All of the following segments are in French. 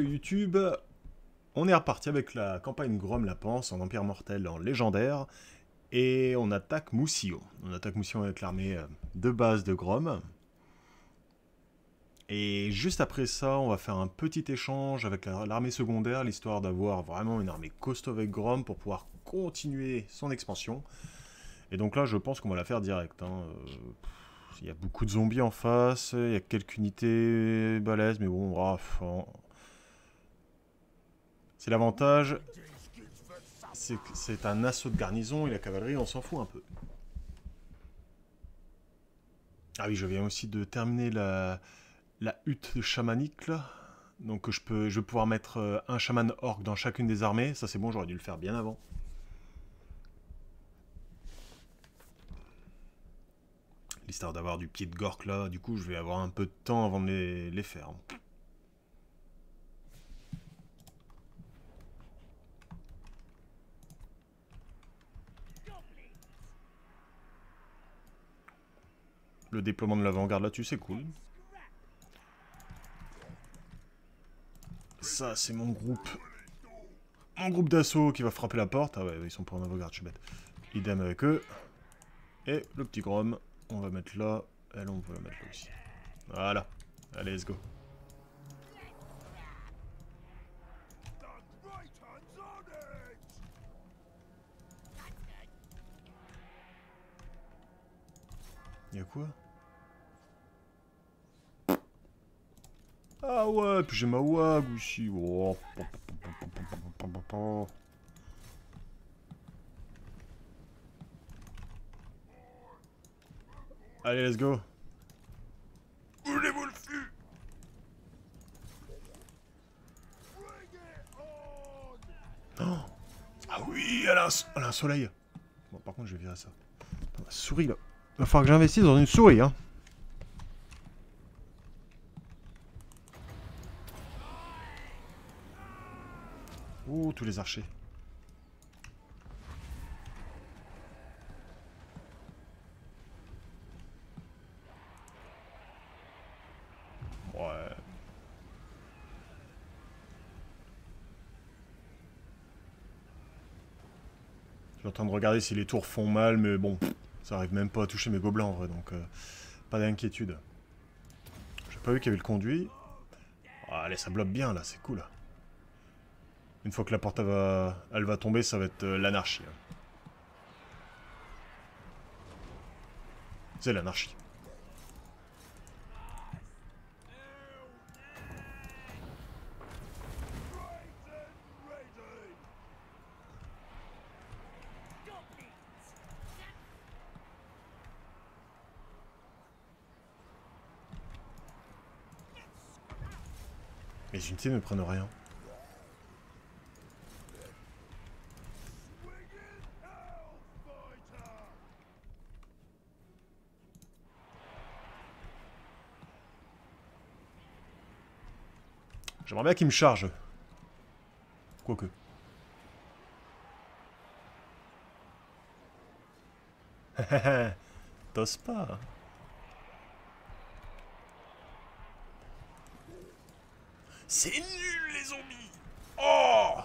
YouTube, on est reparti avec la campagne Grom la Panse en Empire Mortel en légendaire et on attaque Moussillon. On attaque Moussillon avec l'armée de base de Grom. Et juste après ça, on va faire un petit échange avec l'armée secondaire, l'histoire d'avoir vraiment une armée costaud avec Grom pour pouvoir continuer son expansion. Et donc là, je pense qu'on va la faire direct. Il y a beaucoup de zombies en face, il y a quelques unités balèzes, mais bon, c'est l'avantage, c'est que c'est un assaut de garnison et la cavalerie, on s'en fout un peu. Ah oui, je viens aussi de terminer la hutte chamanique là. Donc je vais pouvoir mettre un chaman orc dans chacune des armées. Ça c'est bon, j'aurais dû le faire bien avant. L'histoire d'avoir du pied de gork là, du coup je vais avoir un peu de temps avant de les faire. Le déploiement de l'avant-garde là-dessus, c'est cool. Ça, c'est mon groupe. Mon groupe d'assaut qui va frapper la porte. Ah ouais, ils sont pas en avant-garde, je suis bête. Idem avec eux. Et le petit Grom, on va mettre là. Elle, on peut la mettre là aussi. Voilà. Allez, let's go. Y'a quoi? Ah ouais, puis j'ai ma wag aussi. Oh. Allez, let's go. Voulez-vous le flux? Oh. Ah oui, elle a un soleil. Bon, par contre, je vais virer ça. Attends, la souris, là. Il va falloir que j'investisse dans une souris, hein. Oh, tous les archers. Ouais. Je suis en train de regarder si les tours font mal, mais bon, ça arrive même pas à toucher mes gobelins en vrai, donc pas d'inquiétude. J'ai pas vu qu'il y avait le conduit. Oh, allez, ça bloque bien là, c'est cool. Une fois que la porte elle va tomber, ça va être l'anarchie. C'est l'anarchie. Les unités ne prennent rien. J'aimerais bien qu'ils me chargent. Quoique. T'oses pas. C'est nul les zombies. Oh!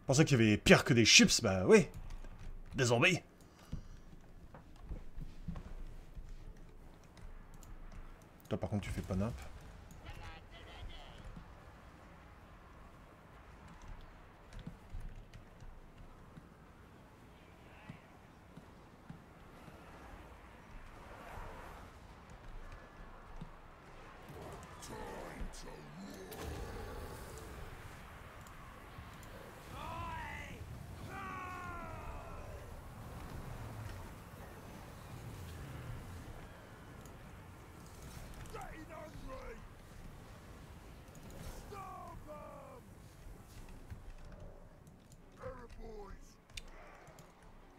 Je pensais qu'il y avait pire que des chips, bah oui. Des zombies. Toi par contre tu fais pas nappe.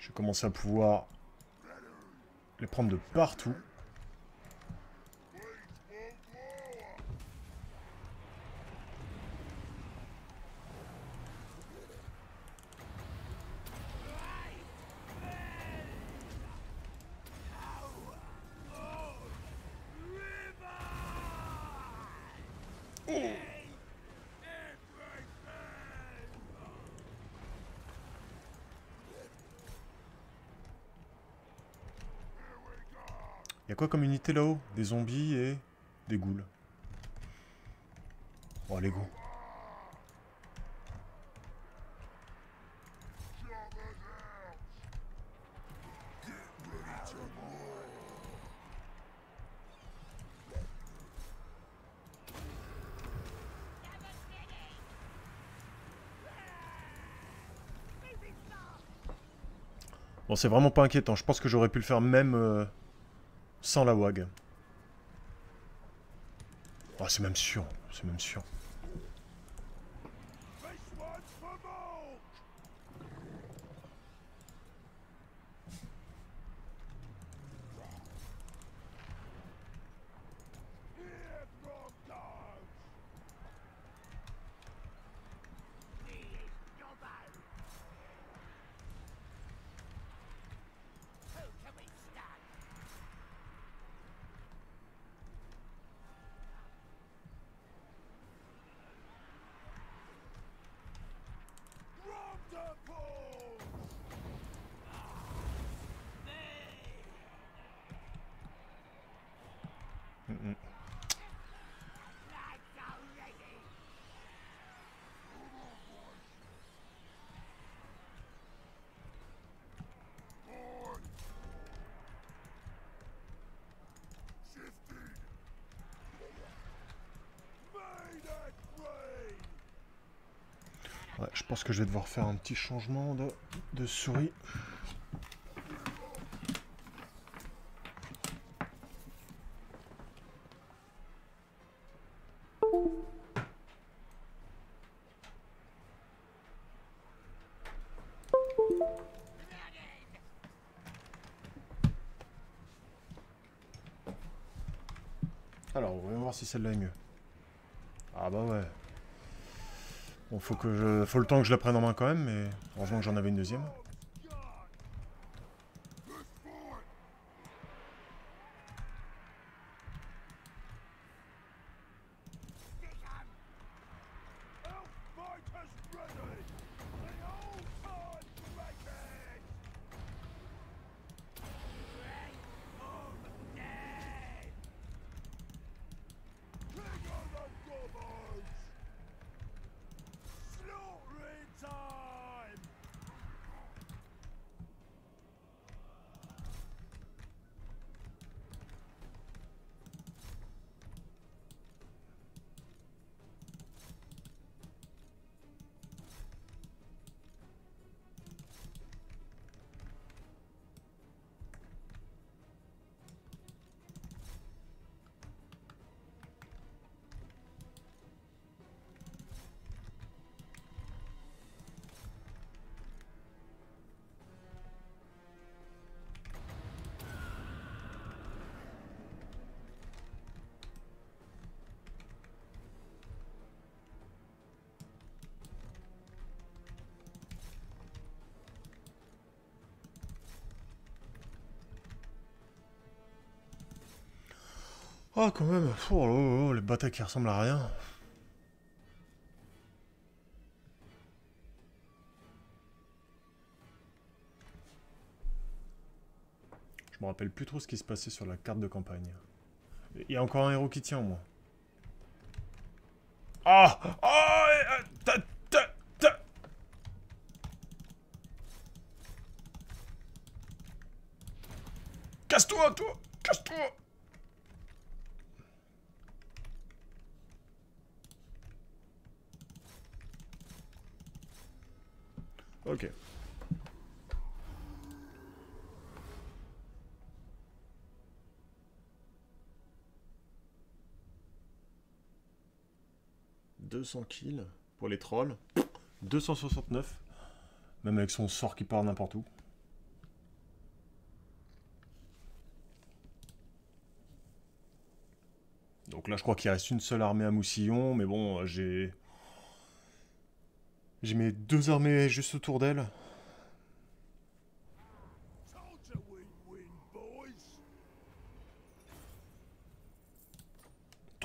Je vais commencer à pouvoir les prendre de partout. Y'a quoi comme unité là-haut? Des zombies et des ghouls. Oh, les go. Bon, c'est vraiment pas inquiétant. Je pense que j'aurais pu le faire même sans la WAG. Oh, c'est même sûr. C'est même sûr. Ouais, je pense que je vais devoir faire un petit changement de souris. Alors, voyons voir si celle-là est mieux. Ah bah ouais. Bon, faut le temps que je la prenne en main quand même, mais heureusement que j'en avais une deuxième. Oh, quand même. Oh, oh, oh, les batailles qui ressemblent à rien. Je me rappelle plus trop ce qui se passait sur la carte de campagne. Il y a encore un héros qui tient, moi. Ah! Ah! Casse-toi, toi! Casse-toi! Ok. « 200 kills pour les trolls. 269. Même avec son sort qui part n'importe où. Donc là, je crois qu'il reste une seule armée à Moussillon, mais bon, j'ai mes deux armées juste autour d'elle.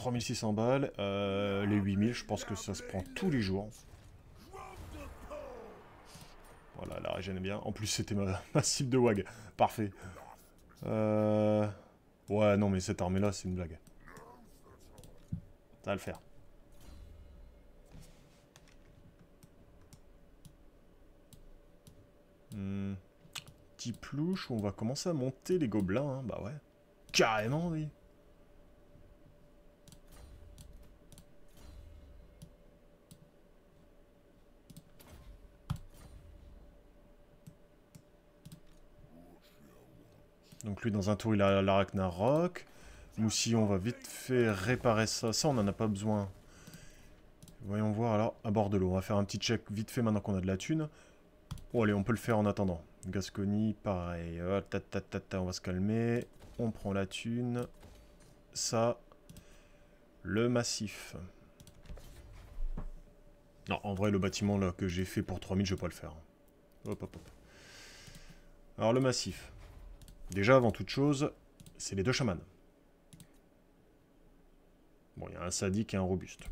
3600 balles. Les 8000, je pense que ça se prend tous les jours. Voilà, la régène est bien. En plus, c'était ma cible de WAG. Parfait. Ouais, non, mais cette armée-là, c'est une blague. Ça va le faire. Petit plouche, on va commencer à monter les gobelins, hein. Bah ouais. Carrément, oui. Donc lui, dans un tour, il a l'Arachnarok. Moussi, on va vite fait réparer ça. Ça, on n'en a pas besoin. Voyons voir alors, à bord de l'eau. On va faire un petit check vite fait maintenant qu'on a de la thune. Oh, allez, on peut le faire en attendant. Gascogne, pareil. Oh, on va se calmer. On prend la thune. Ça. Le massif. Non, en vrai, le bâtiment là que j'ai fait pour 3000, je vais pas le faire. Hop, hop, hop. Alors, le massif. Déjà, avant toute chose, c'est les deux chamans. Bon, il y a un sadique et un robuste.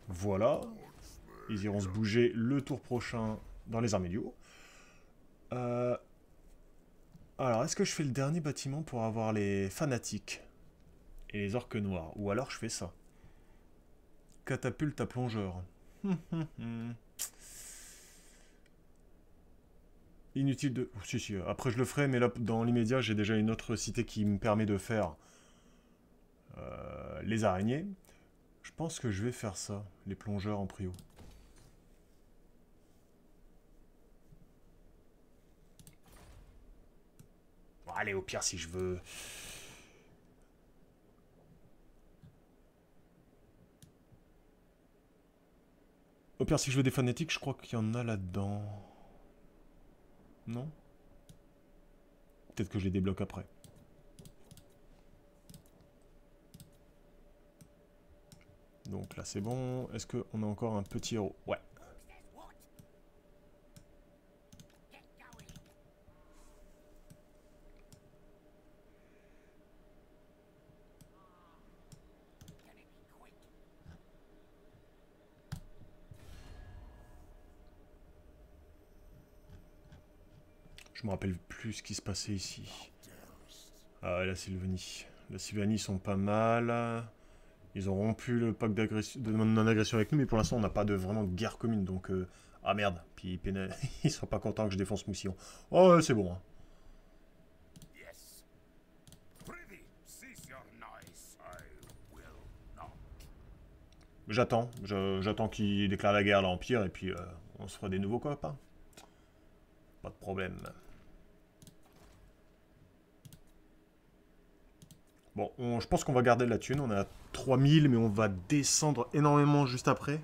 Voilà. Ils iront se bouger le tour prochain dans les armées du haut. Alors, est-ce que je fais le dernier bâtiment pour avoir les fanatiques et les orques noirs? Ou alors je fais ça. Catapulte à plongeur. Inutile de... Oh, si, après je le ferai, mais là, dans l'immédiat, j'ai déjà une autre cité qui me permet de faire les araignées. Je pense que je vais faire ça, les plongeurs en prio. Bon, allez, au pire, si je veux... Au pire, si je veux des fanatiques, je crois qu'il y en a là-dedans. Non? Peut-être que je les débloque après. Donc là, c'est bon. Est-ce qu'on a encore un petit héros? Ouais. Je me rappelle plus ce qui se passait ici. Ah, la Sylvanie. La Sylvanie, ils sont pas mal. Ils ont rompu le pacte de non-agression avec nous, mais pour l'instant, on n'a pas de vraiment de guerre commune, donc... Ah merde, puis ils sont pas contents que je défonce Moussillon. Oh, c'est bon. Hein. J'attends qu'il déclare la guerre à l'Empire, et puis on se fera des nouveaux copains. Pas de problème. Bon, je pense qu'on va garder de la thune. On est à 3000, mais on va descendre énormément juste après.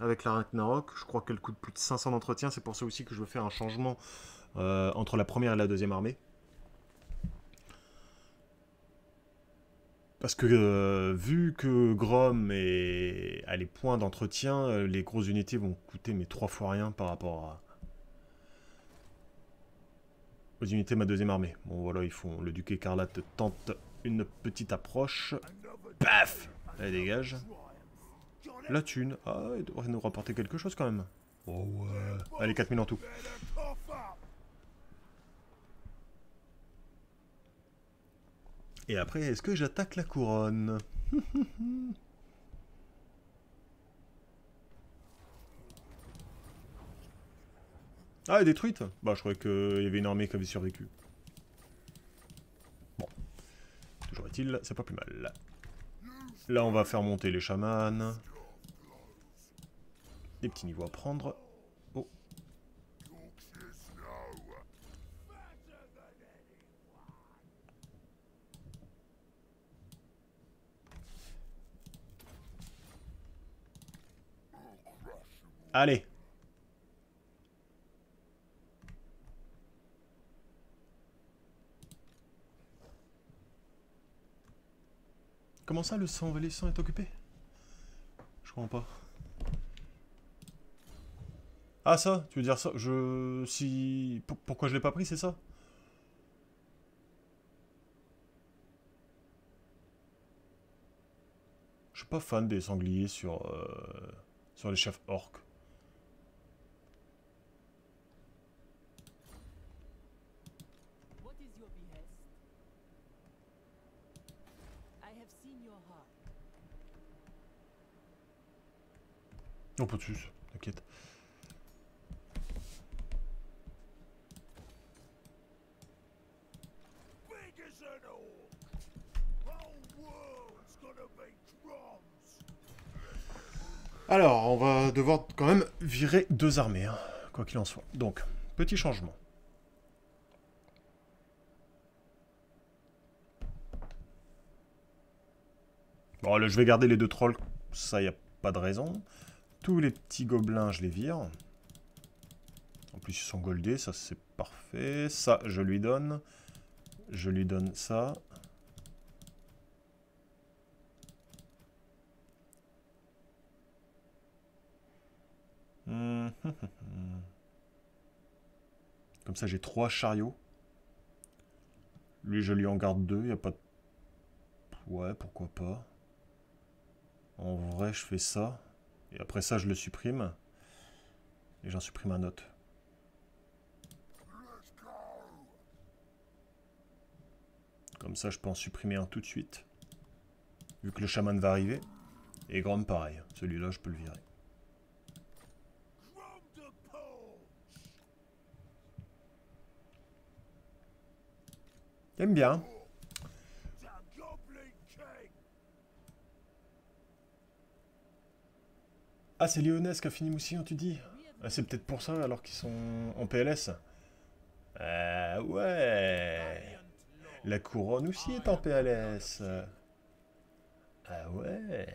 Avec la Ragnarok. Je crois qu'elle coûte plus de 500 d'entretien. C'est pour ça aussi que je veux faire un changement entre la première et la deuxième armée. Parce que vu que Grom a les points d'entretien, les grosses unités vont coûter mais 3 fois rien par rapport aux unités de ma deuxième armée. Bon voilà, ils font le duc écarlate tente une petite approche. Paf! Allez, dégage. La thune. Ah, il devrait nous rapporter quelque chose quand même. Oh ouais. Allez, 4000 en tout. Et après, est-ce que j'attaque la couronne? Ah, elle est détruite? Bah, je croyais qu'il y avait une armée qui avait survécu. Bon. Toujours est-il, c'est pas plus mal. Là, on va faire monter les chamans. Des petits niveaux à prendre. Oh. Allez. Comment ça, le sang envahissant est occupé? Je comprends pas. Ah ça, tu veux dire ça? Pourquoi je l'ai pas pris, c'est ça? suis pas fan des sangliers sur les chefs orques. What is your behest? I have seen your heart. Non, pas de sus, t'inquiète. Big as an orc. Whole world's gonna be drums. Alors, on va devoir quand même virer 2 armées, hein, quoi qu'il en soit. Donc, petit changement. Bon, là, je vais garder les 2 trolls, ça, y a pas de raison. Tous les petits gobelins, je les vire. En plus, ils sont goldés, ça, c'est parfait. Ça, je lui donne. Je lui donne ça. Comme ça, j'ai 3 chariots. Lui, je lui en garde 2, y a pas de... Ouais, pourquoi pas. En vrai, je fais ça. Et après ça, je le supprime. Et j'en supprime un autre. Comme ça, je peux en supprimer un tout de suite. Vu que le chaman va arriver. Et Grom, pareil. Celui-là, je peux le virer. Drum to punch. T'aimes bien. The Goblin King. Ah, c'est Lyonès qui a fini Moussillon, tu dis? Ah, c'est peut-être pour ça, alors qu'ils sont en PLS. Ah ouais. La couronne aussi est en PLS. Ah ouais.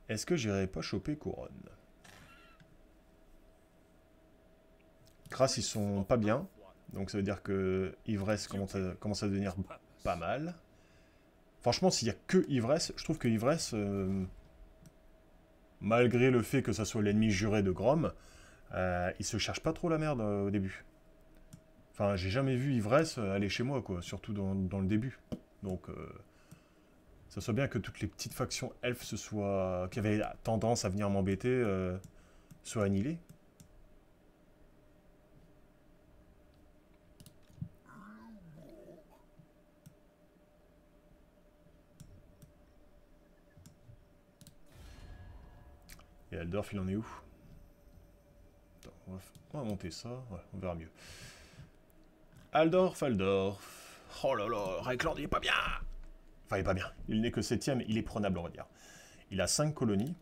Est-ce que j'irai pas choper couronne? Crasse, ils sont pas bien. Donc ça veut dire que Ivresse commence à devenir pas mal. Franchement, s'il y a que Ivresse, je trouve que Ivresse, malgré le fait que ça soit l'ennemi juré de Grom, il se cherche pas trop la merde au début. Enfin, j'ai jamais vu Ivresse aller chez moi, quoi, surtout dans le début. Donc, ça soit bien que toutes les petites factions elfes qui avaient tendance à venir m'embêter soient annihilées. Et Aldorf, il en est où? Attends, on va monter ça, ouais, on verra mieux. Aldorf. Oh là là, Reikland, il est pas bien. Enfin, il est pas bien. Il n'est que 7ème, il est prenable, on va dire. Il a 5 colonies.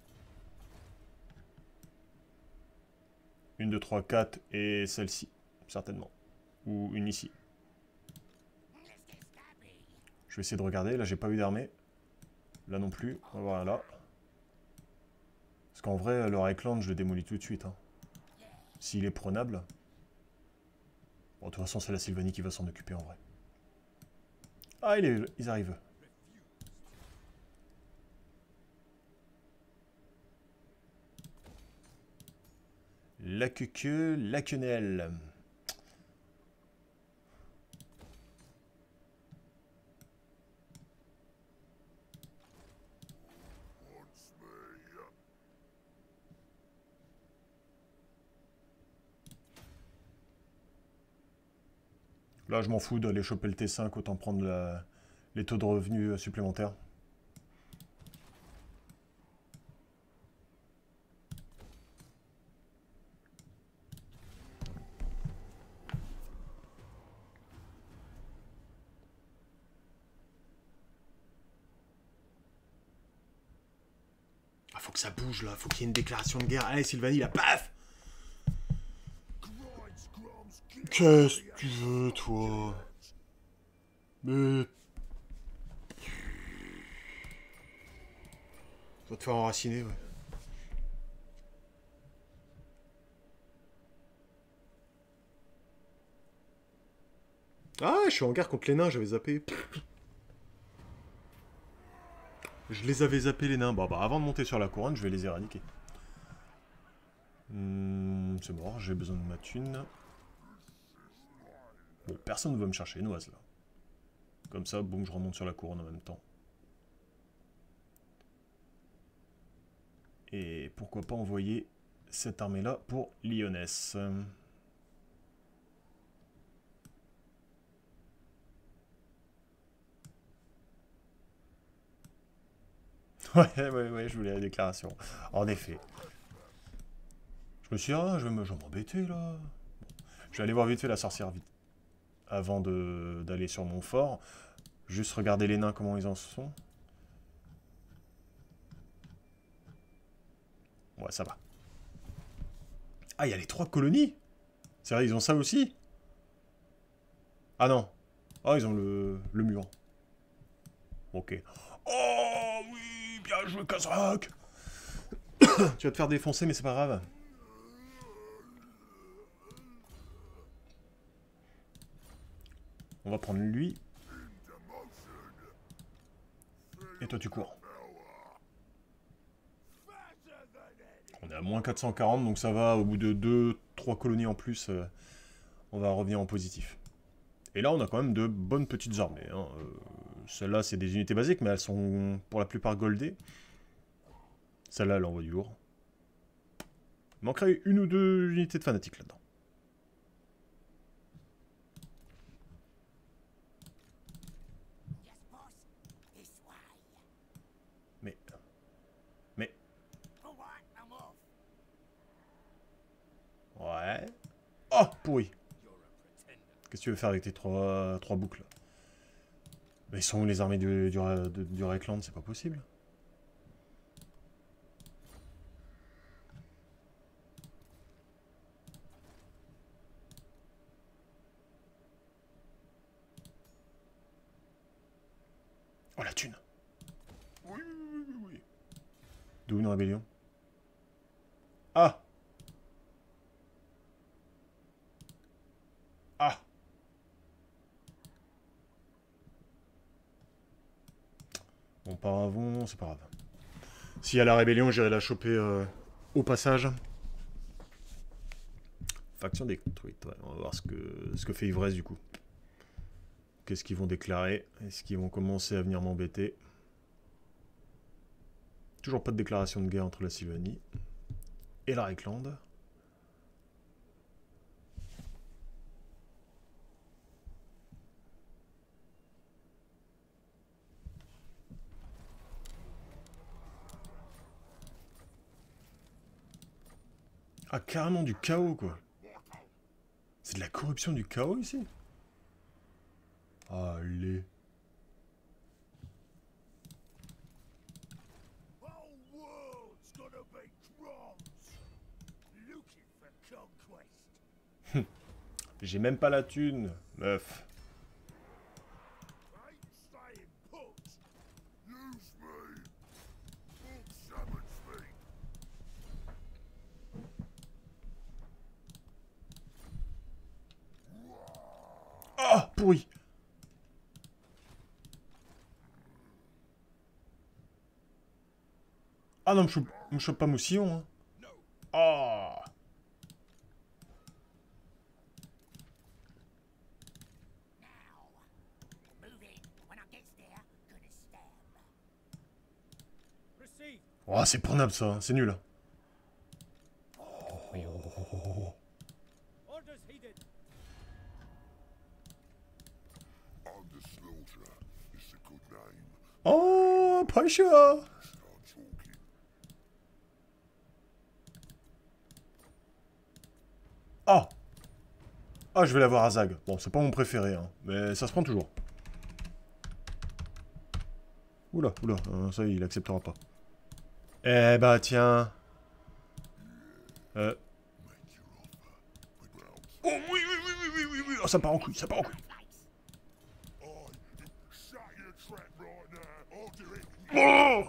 1, 2, 3, 4 et celle-ci, certainement. Ou une ici. Je vais essayer de regarder. Là, j'ai pas eu d'armée. Là non plus. On va voir là. Parce qu'en vrai, le Reikland, je le démolis tout de suite. Hein. S'il est prenable. Bon, de toute façon, c'est la Sylvanie qui va s'en occuper en vrai. Ah, ils arrivent. La queue, la quenelle. Là, je m'en fous d'aller choper le T5, autant prendre les taux de revenus supplémentaires. Ah, faut que ça bouge là, faut qu'il y ait une déclaration de guerre. Allez, Sylvanie, la paf! Qu'est-ce que tu veux, toi? Mais... Va te faire enraciner, ouais. Ah, je suis en guerre contre les nains, j'avais zappé. Je les avais zappés, les nains. Bon, bah, avant de monter sur la couronne, je vais les éradiquer. C'est mort, j'ai besoin de ma thune. Bon, personne ne va me chercher, Noise, là. Comme ça, boum, je remonte sur la couronne en même temps. Et pourquoi pas envoyer cette armée-là pour Lyonesse. Ouais, je voulais la déclaration. En effet. Je me suis dit, ah, je vais m'embêter là. Bon. Je vais aller voir vite fait la sorcière vite. Avant d'aller sur mon fort. Juste regarder les nains, comment ils en sont. Ouais, ça va. Ah, il y a les 3 colonies. C'est vrai, ils ont ça aussi. Ah non. Ah, ils ont le mur. Ok. Oh oui, bien joué, Kazrak. Tu vas te faire défoncer, mais c'est pas grave. On va prendre lui. Et toi, tu cours. On est à moins 440, donc ça va. Au bout de 2-3 colonies en plus, on va revenir en positif. Et là, on a quand même de bonnes petites armées. Hein. Celles-là, c'est des unités basiques, mais elles sont pour la plupart goldées. Celle-là, elle envoie du lourd. Il manquerait 1 ou 2 unités de fanatiques là-dedans. Mais... Ouais... Oh, pourri. Qu'est-ce que tu veux faire avec tes 3 boucles? Mais ils sont où les armées du Reichland? C'est pas possible. Oh la thune. Oui. D'où une rébellion? Ah. Ah. Bon, par avant, c'est pas grave. S'il y a la rébellion, j'irai la choper au passage. Faction détruite, ouais. On va voir ce que fait Ivresse du coup. Qu'est-ce qu'ils vont déclarer? Est-ce qu'ils vont commencer à venir m'embêter? Toujours pas de déclaration de guerre entre la Sylvanie et la Reichland. Ah, carrément du chaos, quoi. C'est de la corruption du chaos, ici? Allez. J'ai même pas la thune, meuf. Oh, pourri. Ah non, me chope pas Moussillon, hein. Oh. Oh, c'est prenable ça, hein. C'est nul. Oh. Oh, Pasha. Oh. Ah, je vais l'avoir à Zag. Bon, c'est pas mon préféré, hein, mais ça se prend toujours. Oula, ça il acceptera pas. Eh bah tiens. Oh oui. Oh, ça part en couille, Oh.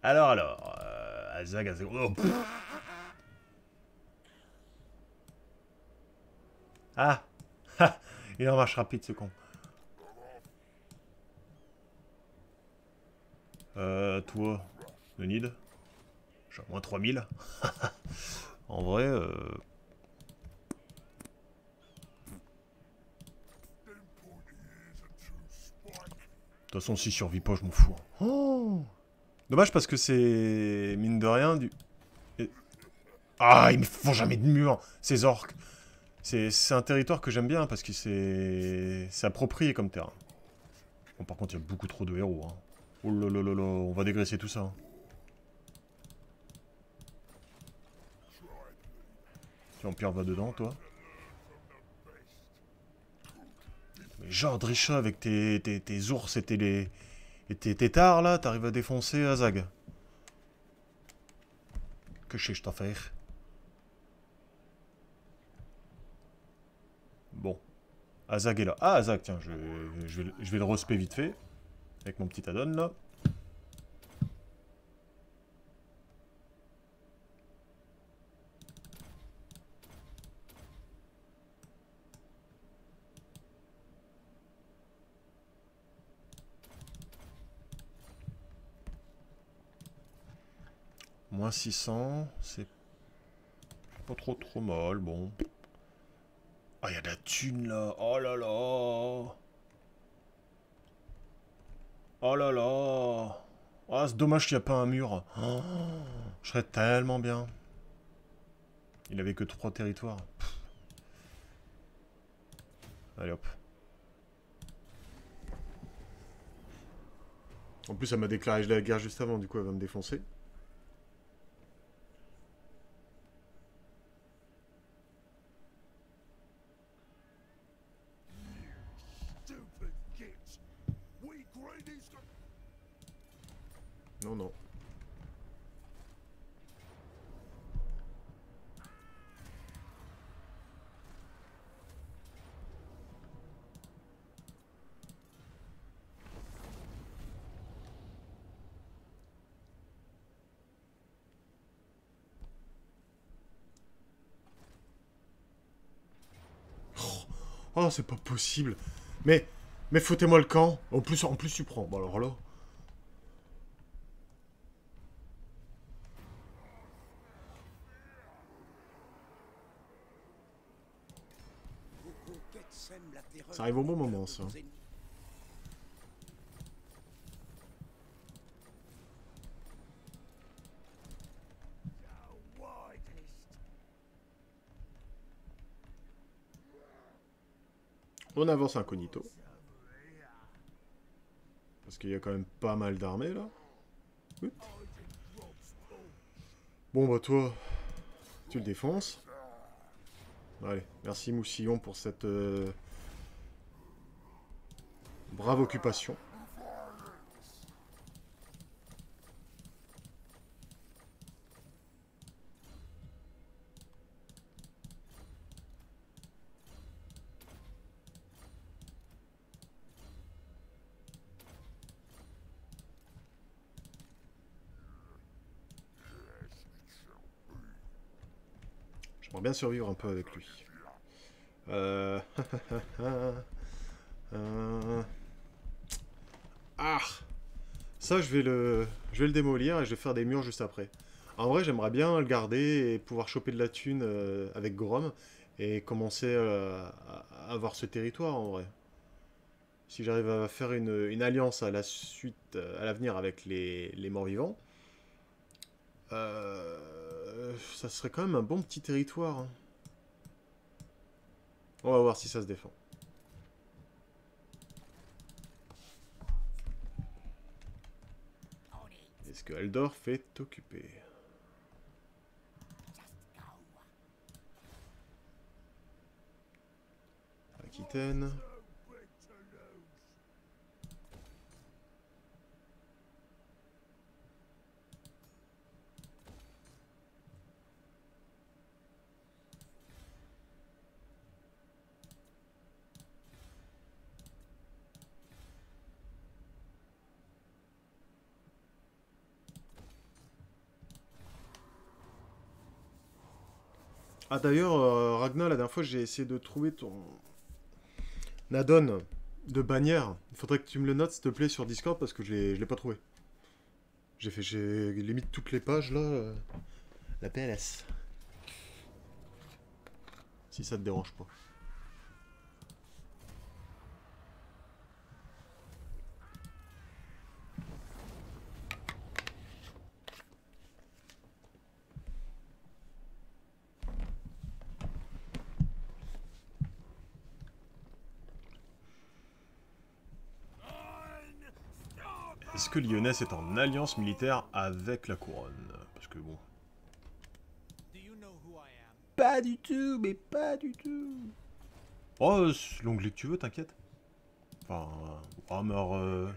Alors, Azag. Oh, ah. Il est en marche rapide, ce con. Toi, Leonid. J'ai à moins 3000. En vrai, toute façon, s'il survit pas, je m'en fous. Oh, dommage parce que c'est, mine de rien, du... Ah, ils me font jamais de mur, ces orques. C'est un territoire que j'aime bien parce que c'est approprié comme terrain. Bon, par contre, il y a beaucoup trop de héros. Hein. Oh là là là là, on va dégraisser tout ça. Hein. Tiens, Pierre va dedans, toi. Mais genre, Drisha, avec tes ours et tes têtards, là, t'arrives à défoncer Azag. Que sais-je t'en faire? Bon. Azag est là. Ah, Azag, tiens, je vais le respect vite fait. Avec mon petit add-on, là. Moins 600, c'est pas trop mal, bon. Ah, il y a de la thune, là. Oh là là. Oh là là. Ah, c'est dommage qu'il n'y a pas un mur. Oh, je serais tellement bien. Il avait que 3 territoires. Pff. Allez hop. En plus, elle m'a déclaré la guerre juste avant, du coup, elle va me défoncer. Stupid git. We greenies got Non, non. Oh, c'est pas possible. Mais foutez-moi le camp. En plus, tu prends. Bon, alors là. vos conquêtes sèment la terreur. Ça arrive au bon moment, ça. On avance incognito. Parce qu'il y a quand même pas mal d'armées, là. Oui. Bon, bah toi, tu le défonces. Allez, merci Moussillon pour cette brave occupation. J'aimerais bien survivre un peu avec lui. Ah, ça, je vais le démolir et je vais faire des murs juste après. En vrai, j'aimerais bien le garder et pouvoir choper de la thune avec Grom et commencer à avoir ce territoire, en vrai. Si j'arrive à faire une alliance à la suite, à l'avenir avec les morts-vivants, ça serait quand même un bon petit territoire. Hein. On va voir si ça se défend. Est-ce que Aldorf est occupé? Aquitaine. Ah d'ailleurs, Ragnar, la dernière fois, j'ai essayé de trouver ton add-on de bannière. Il faudrait que tu me le notes, s'il te plaît, sur Discord, parce que je l'ai pas trouvé. J'ai limite toutes les pages, là. La PLS. Si ça te dérange pas. que Lyonesse est en alliance militaire avec la couronne? Parce que bon... Do you know who I am? Pas du tout, mais pas du tout. Oh, c'est l'onglet que tu veux, t'inquiète. Enfin, Warhammer...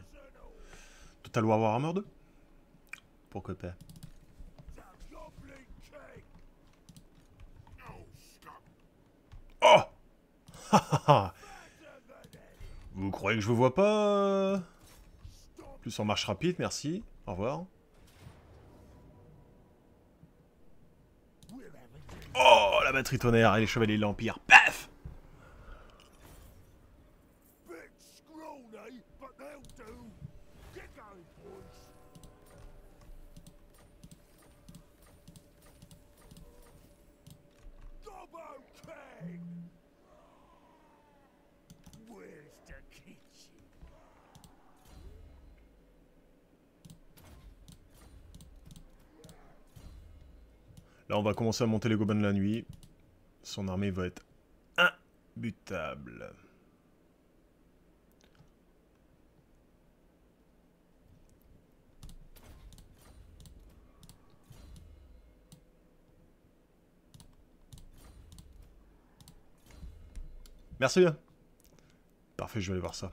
Total War Warhammer 2. Pourquoi pas? Oh. Vous croyez que je vous vois pas? Plus en marche rapide, merci. Au revoir. Oh, la batterie tonnerre et les chevaliers de l'Empire. Paf! Bit scrawny, but they'll do. Get going, boys. Gobbo King! Where's the kitchen? Là, on va commencer à monter les gobelins de la nuit. Son armée va être imbutable. Merci bien. Parfait, je vais aller voir ça.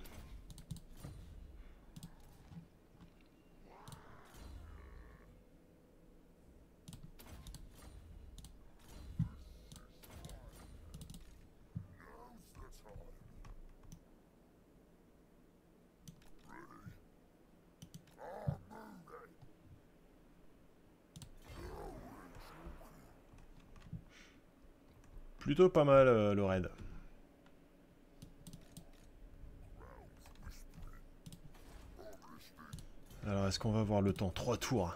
Plutôt pas mal le raid. Alors, est-ce qu'on va avoir le temps? 3 tours.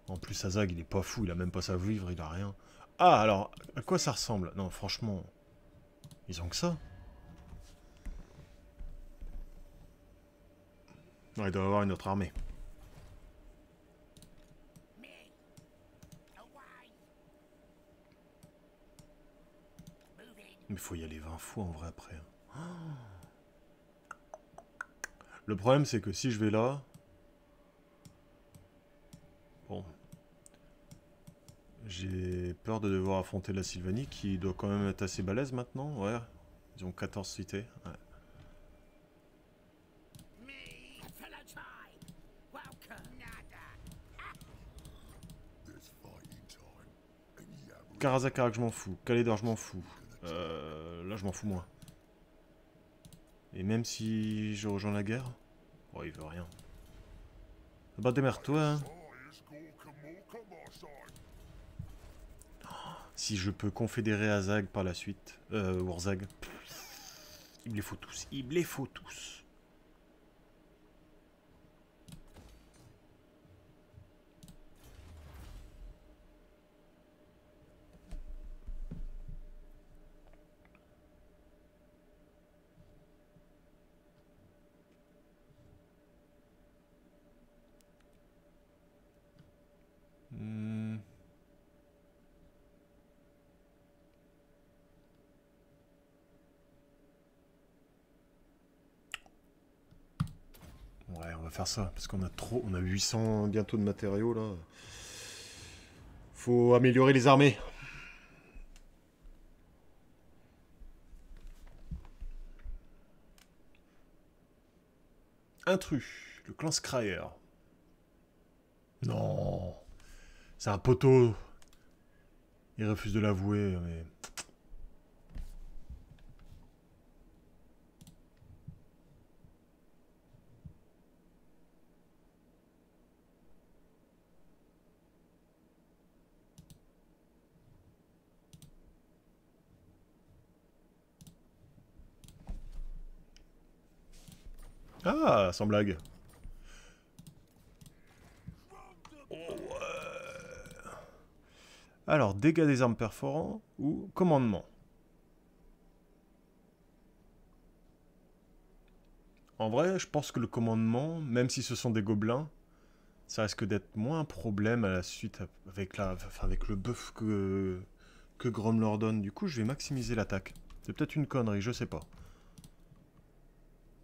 En plus, Azag, il est pas fou, il a même pas sa vivre, il a rien. Ah, alors, à quoi ça ressemble? Non, franchement, ils ont que ça. Non, il doit y avoir une autre armée. Mais il faut y aller 20 fois en vrai après. Le problème c'est que si je vais là... Bon. J'ai peur de devoir affronter la Sylvanie qui doit quand même être assez balèze maintenant. Ouais. Ils ont 14 cités. Ouais. Karazakarak je m'en fous. Kalédor je m'en fous. Là je m'en fous moins. Et même si je rejoins la guerre... Oh il veut rien. Bah démerde-toi hein. Si je peux confédérer Azag par la suite, Warzag, il me les faut tous, il me les faut tous. Ouais, on va faire ça, parce qu'on a trop... On a 800 bientôt de matériaux, là. Faut améliorer les armées. Intrus, le clan Scryer. Non. C'est un poteau. Il refuse de l'avouer, mais... Ah, sans blague. Oh, ouais. Alors, dégâts des armes perforants ou commandement. En vrai, je pense que le commandement, même si ce sont des gobelins, ça risque d'être moins un problème à la suite avec, avec le buff que Grom leur donne. Du coup, je vais maximiser l'attaque. C'est peut-être une connerie, je sais pas.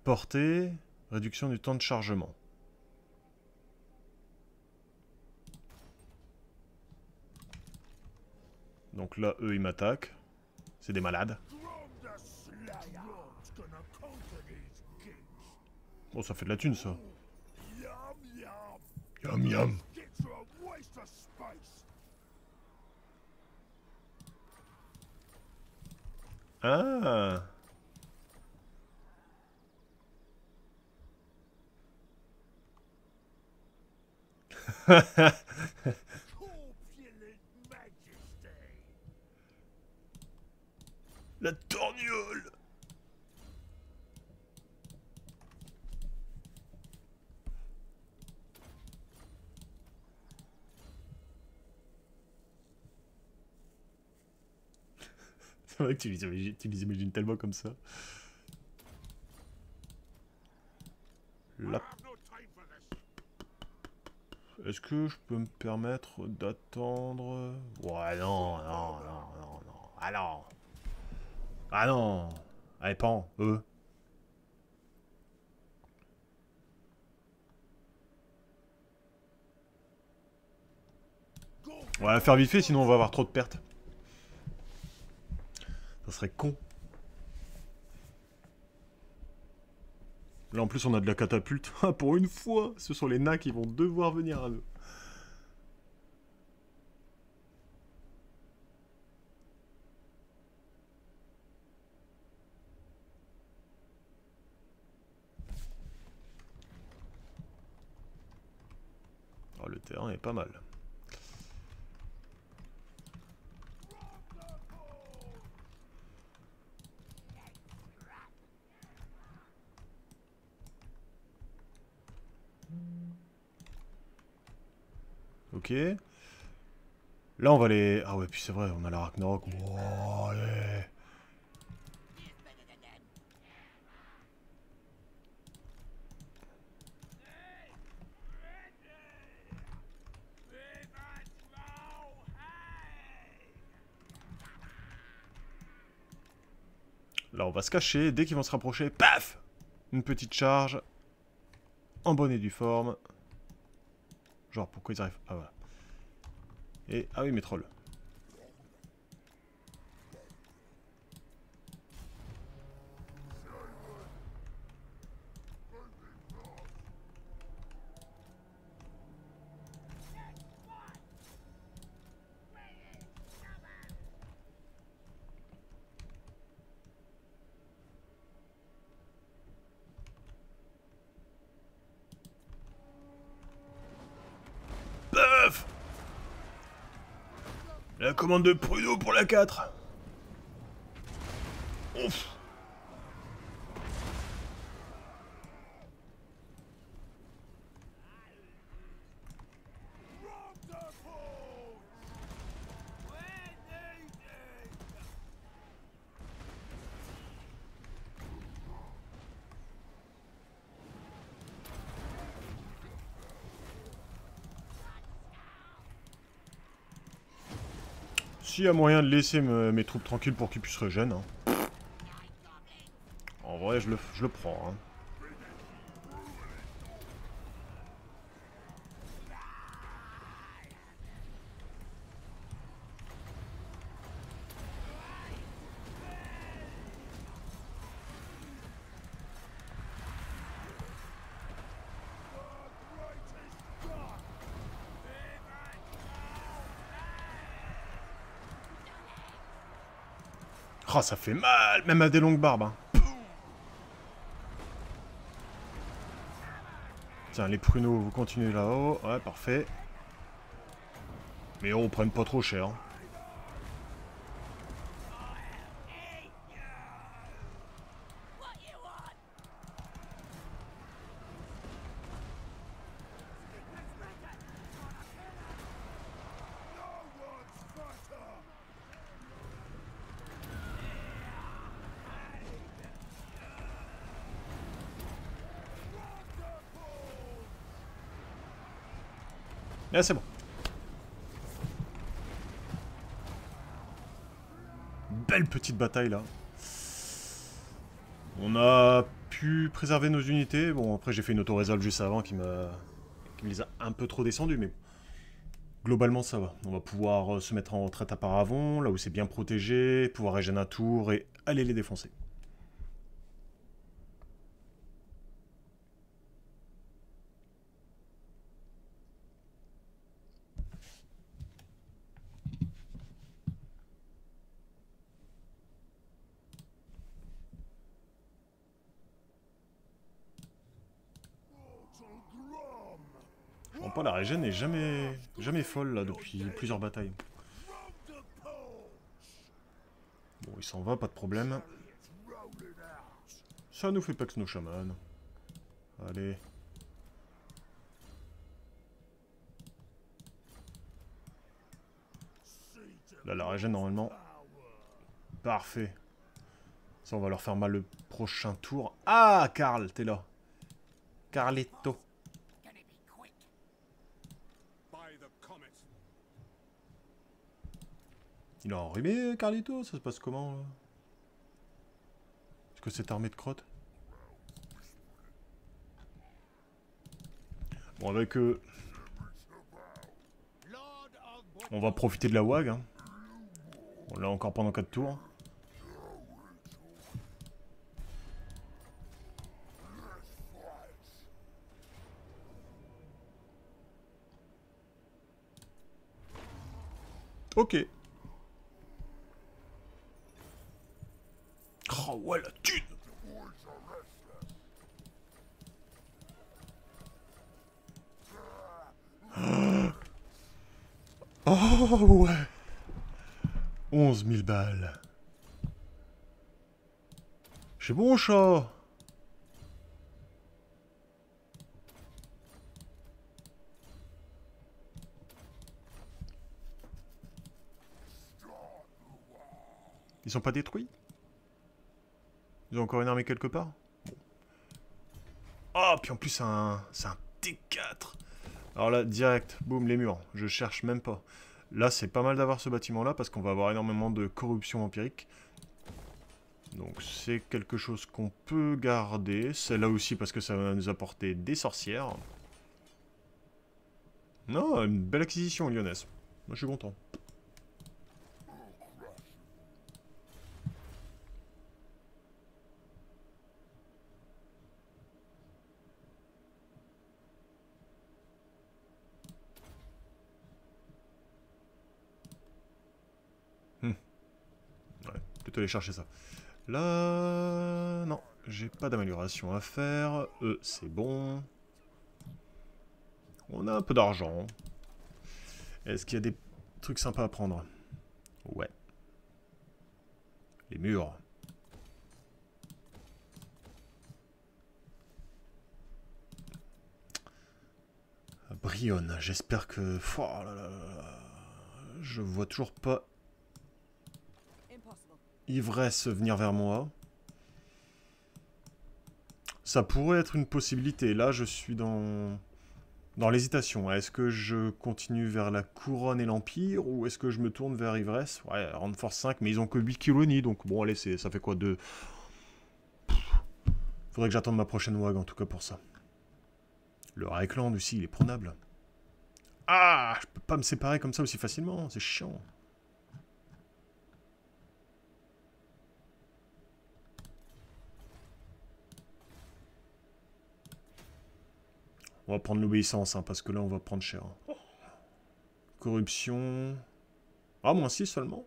Portée, réduction du temps de chargement. Donc là, eux, ils m'attaquent. C'est des malades. Bon, ça fait de la thune, ça. Yum yum. Ah. La torgnole. C'est vrai que tu les imagines tellement comme ça. Là. Est-ce que je peux me permettre d'attendre? Ouais, non, non, non, non, non. Ah non. Ah non. Allez, pan, eux. On va la faire vite fait, sinon on va avoir trop de pertes. Ça serait con. Là en plus on a de la catapulte. Pour une fois, ce sont les nains qui vont devoir venir à nous. Oh, le terrain est pas mal. Ok. Là, on va les... Ah ouais, puis c'est vrai, on a la Ragnarok. Oh, allez. Là, on va se cacher. Dès qu'ils vont se rapprocher, paf! Une petite charge. En bonne et due forme. Genre, pourquoi ils arrivent... Ah, voilà. Et... Ah oui, mes trolls. Paf! La commande de Pruno pour la 4. Ouf. S'il y a moyen de laisser mes troupes tranquilles pour qu'ils puissent régène. Hein. En vrai, je le prends. Hein. Oh, ça fait mal, même à des longues barbes. Hein. Tiens, les pruneaux, vous continuez là-haut. Ouais, parfait. Mais oh, prennent pas trop cher. Là, c'est bon. Belle petite bataille, là. On a pu préserver nos unités. Bon, après, j'ai fait une auto-résolve juste avant qui me les a un peu trop descendus, mais globalement, ça va. On va pouvoir se mettre en retraite à Paravon, là où c'est bien protégé, pouvoir régénérer un tour et aller les défoncer. Bon, pas la régène n'est jamais folle là depuis plusieurs batailles. Bon, il s'en va, pas de problème. Ça nous fait pax nos chamans. Allez. Là, la régène, normalement. Parfait. Ça, on va leur faire mal le prochain tour. Ah, Karl, t'es là. Carletto. Il a enrhumé, Carlito? Ça se passe comment, là? Est-ce que cette armée de crottes? Bon, avec eux... On va profiter de la WAG, hein. On l'a encore pendant 4 tours. Ok. Oh ouais, la thune. Oh ouais. 11 000 balles. C'est bon, chat. Ils sont pas détruits? Ils ont encore une armée quelque part? Bon. Oh, puis en plus, c'est un T4. Alors là, direct, boum, les murs. Je cherche même pas. Là, c'est pas mal d'avoir ce bâtiment-là, parce qu'on va avoir énormément de corruption empirique. Donc c'est quelque chose qu'on peut garder. Celle-là aussi, parce que ça va nous apporter des sorcières. Non, une belle acquisition lyonnaise. Moi, je suis content. Ouais, plutôt aller chercher ça. Là... Non, j'ai pas d'amélioration à faire. C'est bon. On a un peu d'argent. Est-ce qu'il y a des trucs sympas à prendre? Ouais. Les murs. Brionne, j'espère que... Oh là là là. Je vois toujours pas Ivresse venir vers moi. Ça pourrait être une possibilité. Là, je suis dans l'hésitation. Est-ce que je continue vers la couronne et l'empire ou est-ce que je me tourne vers Ivresse? Ouais, rang de force 5, mais ils ont que 8 kiloni, donc bon, allez, ça fait quoi de... Faudrait que j'attende ma prochaine wag, en tout cas pour ça. Le Reichland aussi, il est prenable. Ah, je peux pas me séparer comme ça aussi facilement, c'est chiant. On va prendre l'obéissance, hein, parce que là, on va prendre cher. Corruption... Ah, moins 6 seulement.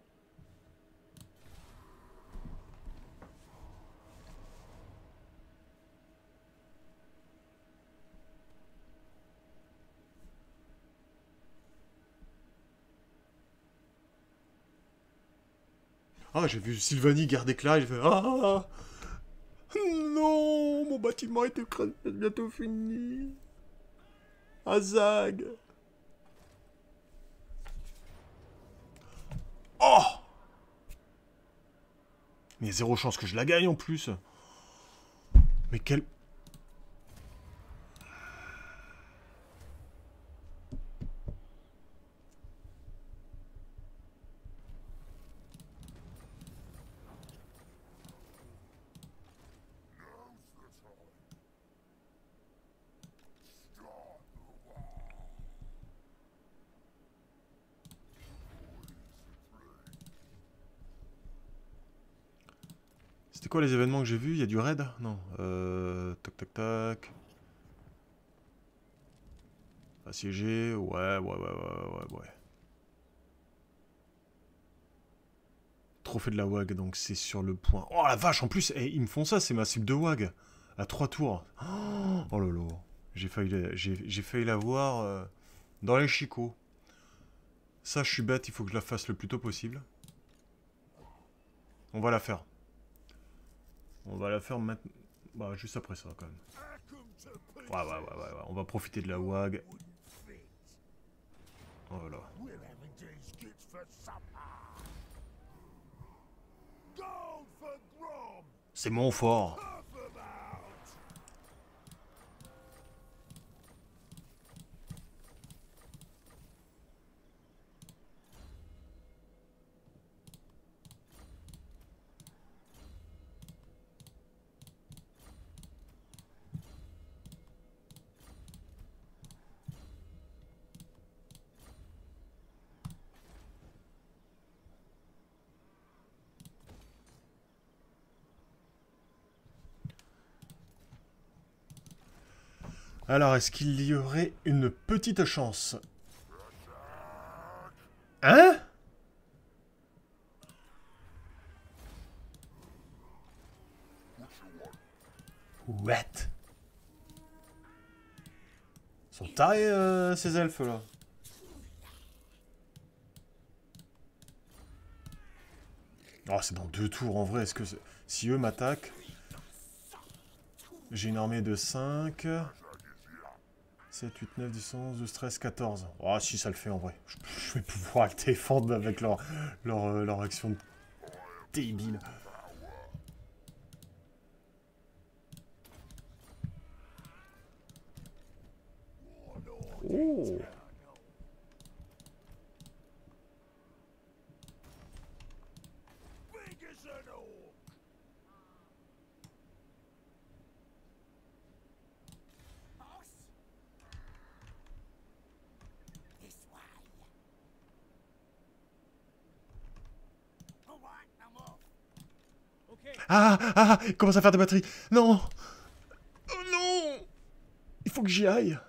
Ah, j'ai vu Sylvanie garder Clara, j'ai fait... Ah non, mon bâtiment est bientôt fini. Azag. Oh! Mais zéro chance que je la gagne en plus. Mais quel... C'est quoi les événements que j'ai vus? Il y a du raid? Non. Tac tac tac. Assiégé, ouais. Trophée de la WAG, donc c'est sur le point. Oh la vache, en plus, ils me font ça, c'est ma cible de WAG. À 3 tours. Oh lolo. J'ai failli la voir dans les chicots. Ça, je suis bête, il faut que je la fasse le plus tôt possible. On va la faire. On va la faire maintenant. Bah, juste après ça, quand même. Ouais. On va profiter de la WAG. Voilà. We're having these kids for supper. Go for Grom. C'est mon fort. Puff 'em out. Alors, est-ce qu'il y aurait une petite chance? Hein? What? Ils sont tarés, ces elfes, là. Oh, c'est dans 2 tours, en vrai. Est-ce que si eux m'attaquent... J'ai une armée de 5... 7, 8, 9, 10, 11, 12, 13, 14. Oh, si, ça le fait, en vrai. Je vais pouvoir le défendre avec leur action débile. Oh! Big as an orc. This way. All right, I'm off. Il commence à faire des batteries. Non! Oh non! Il faut que j'y aille.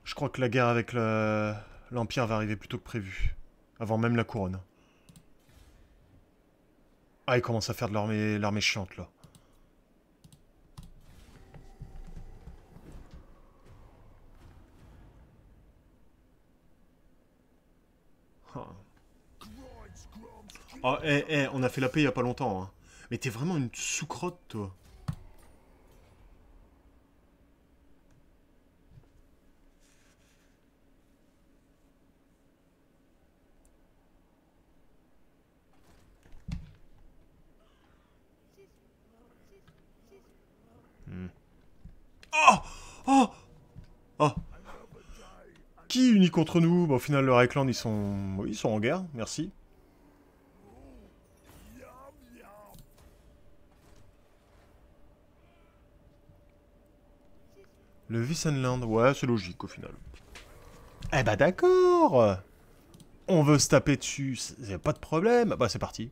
Je crois que la guerre avec l'Empire va arriver plus tôt que prévu. Avant même la couronne. Ah, il commence à faire de l'armée chiante, là. Ah. Oh, on a fait la paix il y a pas longtemps, hein. Mais t'es vraiment une sous-crotte, toi. Oh! Qui unit contre nous? Bah, au final, le Reichland, ils sont en guerre, merci. Yum yum. Le Wissenland, ouais, c'est logique, au final. Eh bah d'accord! On veut se taper dessus, y a pas de problème. Bah, c'est parti.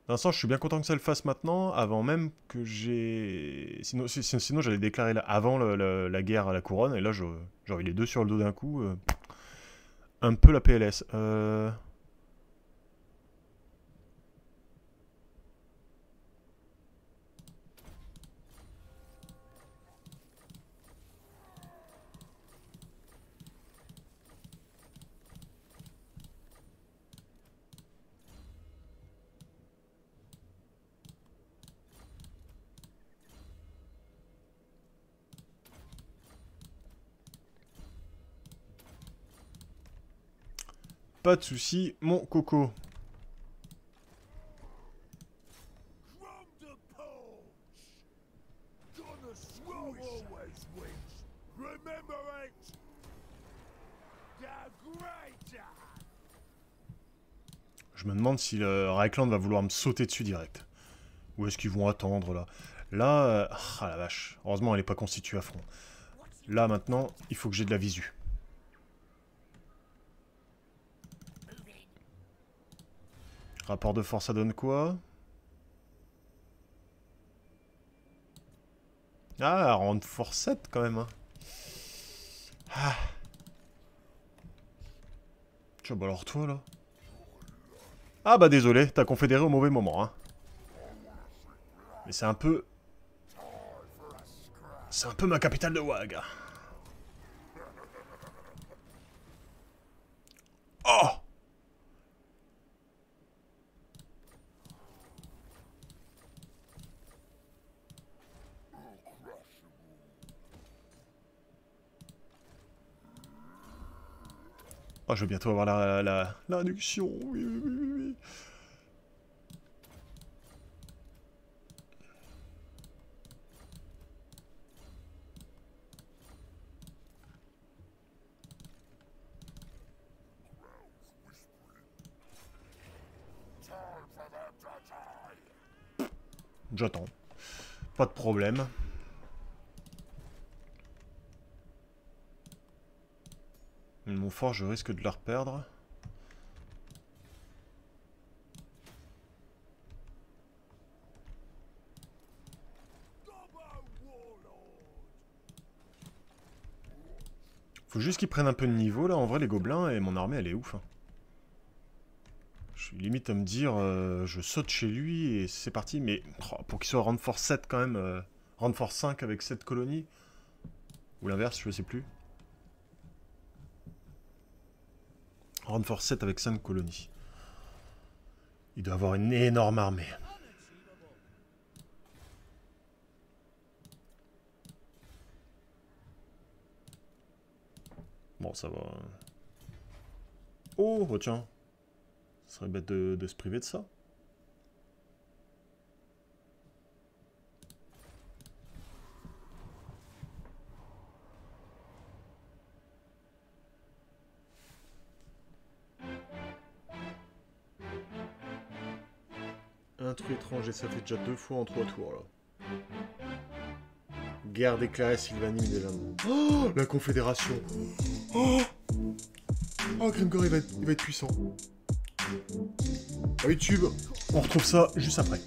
Dans l'instant, je suis bien content que ça le fasse maintenant, avant même que j'ai... Sinon j'allais déclarer avant la guerre à la couronne, et là, j'aurais eu les deux sur le dos d'un coup. Un peu la PLS. Pas de soucis, mon coco. From the poles. Gonna swallow always wins. Remember it. The greater. Je me demande si le Reichland va vouloir me sauter dessus direct. Ou est-ce qu'ils vont attendre, là? Là... ah la vache. Heureusement, elle n'est pas constituée à front. Là, maintenant, il faut que j'ai de la visu. Rapport de force, ça donne quoi? Ah, rend force 7 quand même. Hein. Ah. Tiens, bah alors toi là. Ah bah désolé, t'as confédéré au mauvais moment. Hein. Mais c'est un peu... C'est un peu ma capitale de Wag. Oh! Oh, je vais bientôt avoir la réduction. Oui, oui, oui, oui. J'attends. Pas de problème. Mon fort, je risque de la reperdre. Faut juste qu'ils prennent un peu de niveau là. En vrai, les gobelins et mon armée, elle est ouf. Hein. Je suis limite à me dire, je saute chez lui et c'est parti. Mais oh, pour qu'il soit Round Force 7 quand même, Round Force 5 avec 7 colonies. Ou l'inverse, je sais plus. Round Force 7 avec 5 colonies. Il doit avoir une énorme armée. Bon, ça va. Oh, oh tiens. Ce serait bête de se priver de ça. Intrus étranger, ça fait déjà 2 fois en 3 tours là. Guerre déclarée Sylvanie Midelam. Oh, la Confédération. Oh, oh Grimgor, il va être puissant. À YouTube, on retrouve ça juste après.